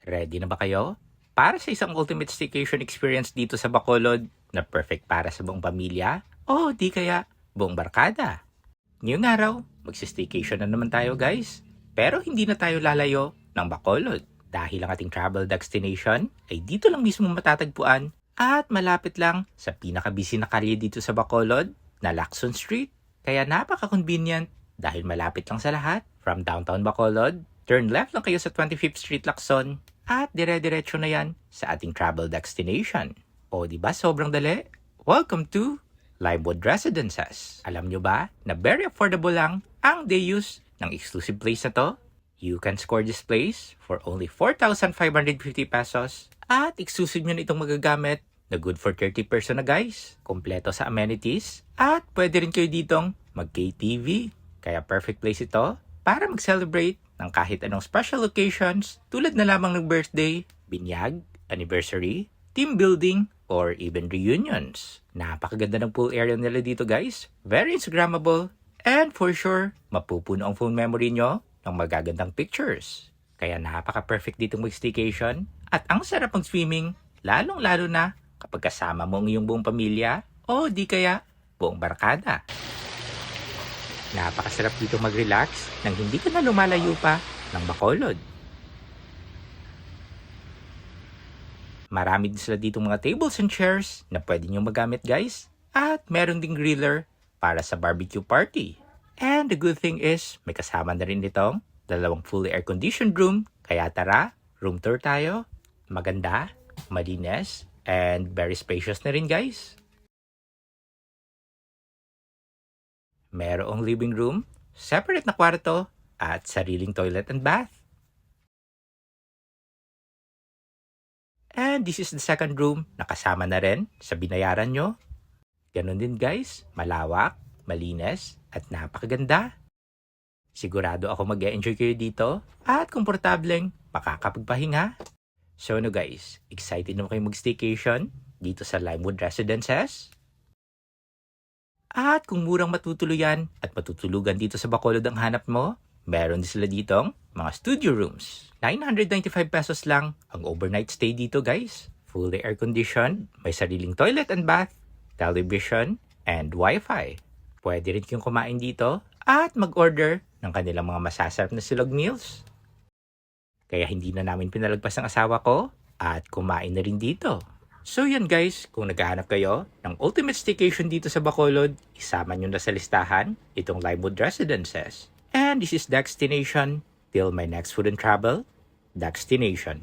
Ready na ba kayo? Para sa isang ultimate staycation experience dito sa Bacolod na perfect para sa buong pamilya o di kaya buong barkada. Ngayong araw, magsistaycation na naman tayo guys. Pero hindi na tayo lalayo ng Bacolod dahil ang ating travel destination ay dito lang mismo matatagpuan at malapit lang sa pinaka-busy na kalye dito sa Bacolod na Lacson Street. Kaya napaka-convenient dahil malapit lang sa lahat from downtown Bacolod. Turn left lang kayo sa 25th Street Lacson at dire-diretso na yan sa ating travel destination. O di ba sobrang dali? Welcome to Limewood Residences. Alam nyo ba na very affordable lang ang day use ng exclusive place na to? You can score this place for only 4,550 pesos at exclusive nyo na itong magagamit na good for 30 person na guys. Kompleto sa amenities at pwede rin kayo ditong mag-KTV. Kaya perfect place ito para mag-celebrate ng kahit anong special occasions tulad na lamang ng birthday, binyag, anniversary, team building, or even reunions. Napakaganda ng pool area nila dito guys. Very Instagrammable. And for sure, mapupuno ang phone memory nyo ng magagandang pictures. Kaya napaka-perfect ditong mag-staycation. At ang sarap mag-swimming, lalong-lalo na kapag kasama mo ang iyong buong pamilya o di kaya buong barkada. Napakasarap dito mag-relax nang hindi ka na lumalayo pa ng Bacolod. Marami din sila dito mga tables and chairs na pwede nyo magamit guys. At meron ding griller para sa barbecue party. And the good thing is, may kasama na rin itong dalawang fully air-conditioned room. Kaya tara, room tour tayo. Maganda, malinis, and very spacious na rin guys. Merong living room, separate na kwarto, at sariling toilet and bath. And this is the second room na kasama na rin sa binayaran nyo. Ganon din guys, malawak, malinis, at napakaganda. Sigurado ako mag-e-enjoy kayo dito at komportableng makakapagpahinga. So no guys, excited na kayo mag-staycation dito sa Limewood Residences? At kung murang matutuluyan at matutulugan dito sa Bacolod ang hanap mo, meron din sila ditong mga studio rooms. 995 pesos lang ang overnight stay dito guys. Fully air-conditioned, may sariling toilet and bath, television, and wifi. Pwede rin kayong kumain dito at mag-order ng kanilang mga masasarap na silog meals. Kaya hindi na namin pinalagpas ang asawa ko at kumain na rin dito. So yan guys, kung naghahanap kayo ng ultimate staycation dito sa Bacolod, isama nyo na sa listahan itong Limewood Residences. And this is Destination. Till my next food and travel, Destination.